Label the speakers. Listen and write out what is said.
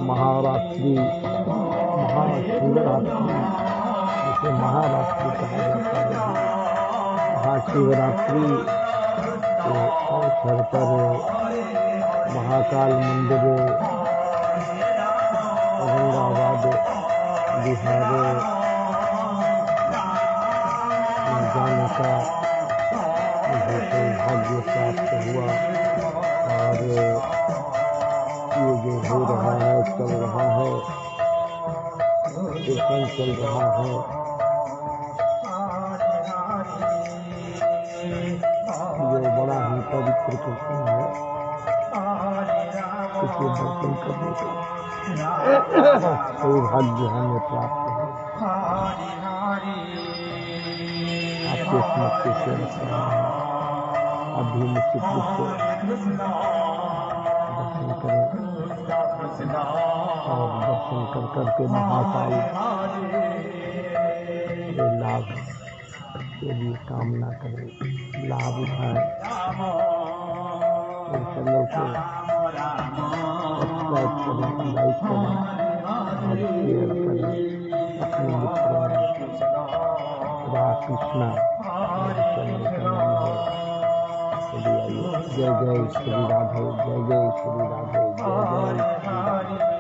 Speaker 1: महारात्रि, महाशिवरात्रि, जिसे महारात्रि कहा जाता है, महाशिवरात्रि के अवसर पर महाकाल मंदिर औरंगाबाद बिहार में जाने का मुझे सौभाग्य प्राप्त हुआ। और ये जो हो रहा है, चल रहा है, कीर्तन चल रहा है, ये बड़ा ही पवित्र कीर्तन है। इसे दर्शन करने का सौभाग्य हमें प्राप्त है। आपके समक्ष से अभी निश्चित रूप से दर्शन करें और दर्शन कर करके महाकाल के लाभ के लिए कामना करें, लाभ उठाएं। इन चैनल को सब्सक्राइब करें, लाइक करें और शेयर करें अपने मित्रों में। राधा कृष्णा चैनल का नाम है। चलिए आइए, जय जय श्री राधे, जय जय श्री राधे, जय जय श्री राधे।